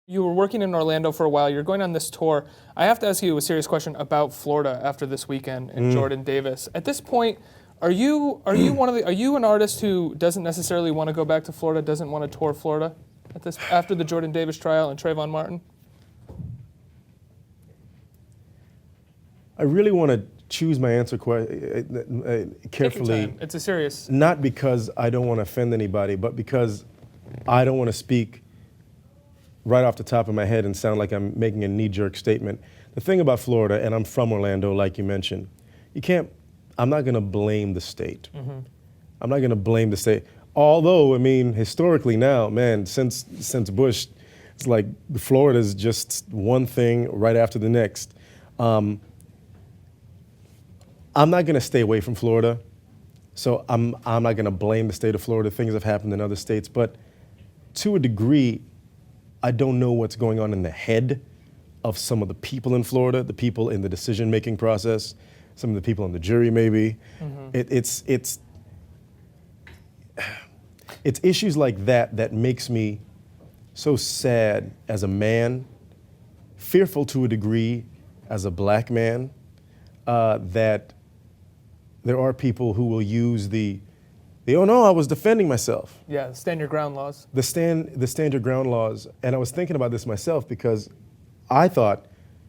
You were working in Orlando for a while. You're going on this tour. I have to ask you a serious question about Florida after this weekend and Jordan Davis. At this point, are you an artist who doesn't necessarily want to go back to Florida, doesn't want to tour Florida after the Jordan Davis trial and Trayvon Martin? I really want to choose my answer carefully. Take your time. It's a serious. Not because I don't want to offend anybody, but because I don't want to speak right off the top of my head and sound like I'm making a knee-jerk statement. The thing about Florida, and I'm from Orlando, like you mentioned, I'm not going to blame the state. Mm-hmm. I'm not going to blame the state. Although, I mean, historically now, man, since Bush, it's like Florida's just one thing right after the next. I'm not going to stay away from Florida, so I'm not going to blame the state of Florida. Things have happened in other states, but to a degree, I don't know what's going on in the head of some of the people in Florida, the people in the decision-making process, some of the people on the jury maybe. Mm-hmm. It's issues like that makes me so sad as a man, fearful to a degree as a black man, that there are people who will use oh no, I was defending myself. Yeah, stand your ground laws. The stand your ground laws. And I was thinking about this myself because I thought,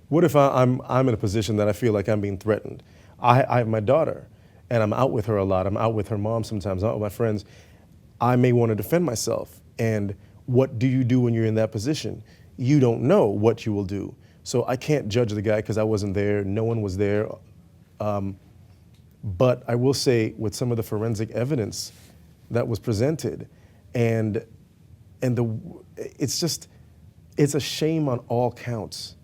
what if I'm in a position that I feel like I'm being threatened? I have my daughter, and I'm out with her a lot. I'm out with her mom sometimes, I'm out with my friends. I may want to defend myself. And what do you do when you're in that position? You don't know what you will do. So I can't judge the guy because I wasn't there. No one was there. But I will say, with some of the forensic evidence that was presented, it's a shame on all counts,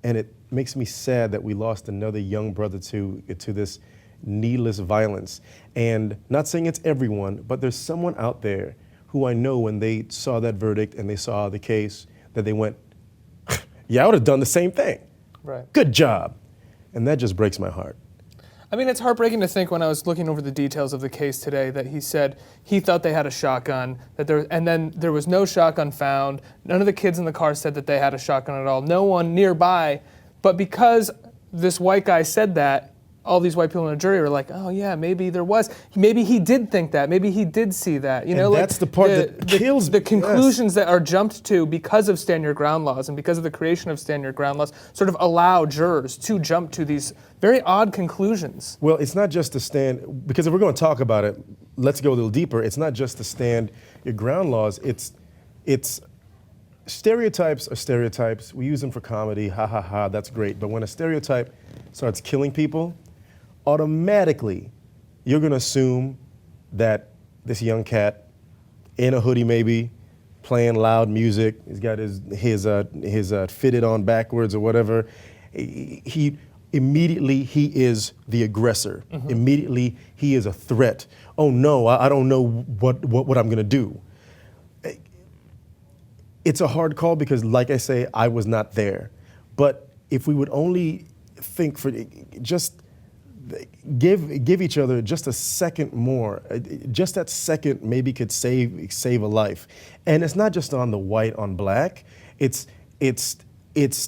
and it makes me sad that we lost another young brother to this needless violence. And not saying it's everyone, but there's someone out there who I know when they saw that verdict and they saw the case that they went, yeah, I would have done the same thing. Right. Good job. And that just breaks my heart. I mean, it's heartbreaking to think when I was looking over the details of the case today that he said he thought they had a shotgun, and then there was no shotgun found. None of the kids in the car said that they had a shotgun at all. No one nearby. But because this white guy said that, all these white people in the jury were like, oh yeah, maybe there was. Maybe he did think that. Maybe he did see that. You know, like that's the part that kills the conclusions that are jumped to because of stand your ground laws and because of the creation of stand your ground laws sort of allow jurors to jump to these very odd conclusions. Well, it's not just the stand, because if we're going to talk about it, let's go a little deeper. It's not just the stand your ground laws. It's stereotypes are stereotypes. We use them for comedy. Ha ha ha. That's great. But when a stereotype starts killing people, automatically, you're going to assume that this young cat, in a hoodie maybe, playing loud music, he's got his fitted on backwards or whatever, he is the aggressor. Mm-hmm. Immediately, he is a threat. Oh no, I don't know what I'm going to do. It's a hard call because, like I say, I was not there. But if we would only think for just give each other just a second more. Just that second maybe could save a life. And it's not just on the white on black. It's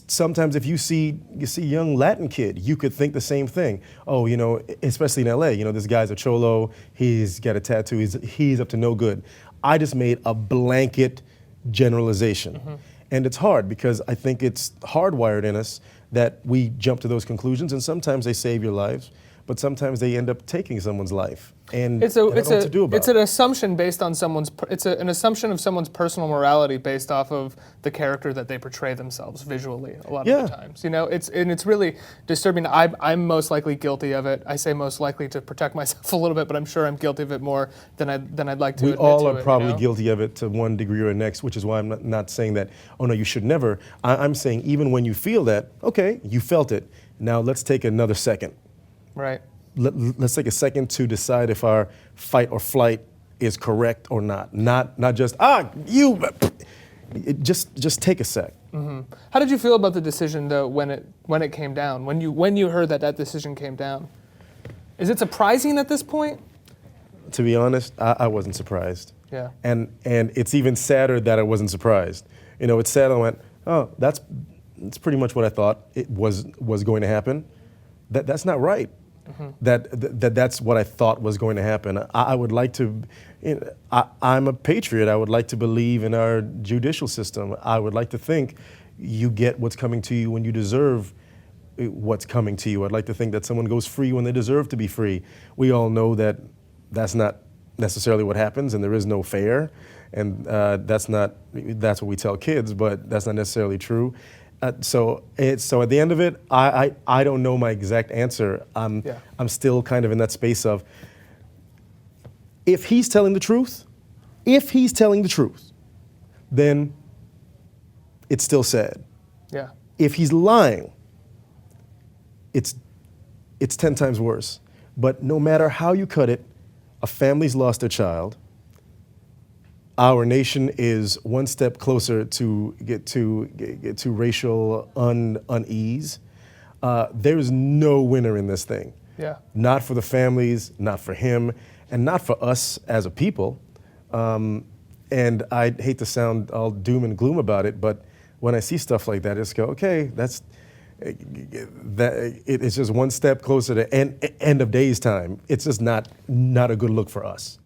sometimes if you see a young Latin kid, you could think the same thing. Oh, you know, especially in LA, you know, this guy's a cholo, he's got a tattoo, he's up to no good. I just made a blanket generalization. Mm-hmm. And it's hard because I think it's hardwired in us that we jump to those conclusions, and sometimes they save your lives, but sometimes they end up taking someone's life. And I don't know what to do about it. It's an assumption based on an assumption of someone's personal morality based off of the character that they portray themselves visually a lot of the times. You know, it's really disturbing. I'm most likely guilty of it. I say most likely to protect myself a little bit, but I'm sure I'm guilty of it more than I'd like to admit to it. We all are probably guilty of it to one degree or next, which is why I'm not saying that, oh no, you should never. I'm saying even when you feel that, okay, you felt it. Now let's take another second. Right. Let's take a second to decide if our fight or flight is correct or not. Not just just take a sec. Mm-hmm. How did you feel about the decision though when it came down? When you heard that decision came down? Is it surprising at this point? To be honest, I wasn't surprised. Yeah. And it's even sadder that I wasn't surprised. You know, it's sad. I went, oh, that's pretty much what I thought it was going to happen. That's not right. That's what I thought was going to happen. I would like to, I'm a patriot. I would like to believe in our judicial system. I would like to think you get what's coming to you when you deserve what's coming to you. I'd like to think that someone goes free when they deserve to be free. We all know that that's not necessarily what happens, and there is no fair, and that's what we tell kids, but that's not necessarily true. So at the end of it, I don't know my exact answer. I'm still kind of in that space of, if he's telling the truth, then it's still sad. Yeah. If he's lying, it's 10 times worse. But no matter how you cut it, a family's lost their child. Our nation is one step closer to get to racial unease. There is no winner in this thing. Yeah. Not for the families, not for him, and not for us as a people. And I hate to sound all doom and gloom about it, but when I see stuff like that, I just go, okay, it's just one step closer to end of days time. It's just not a good look for us.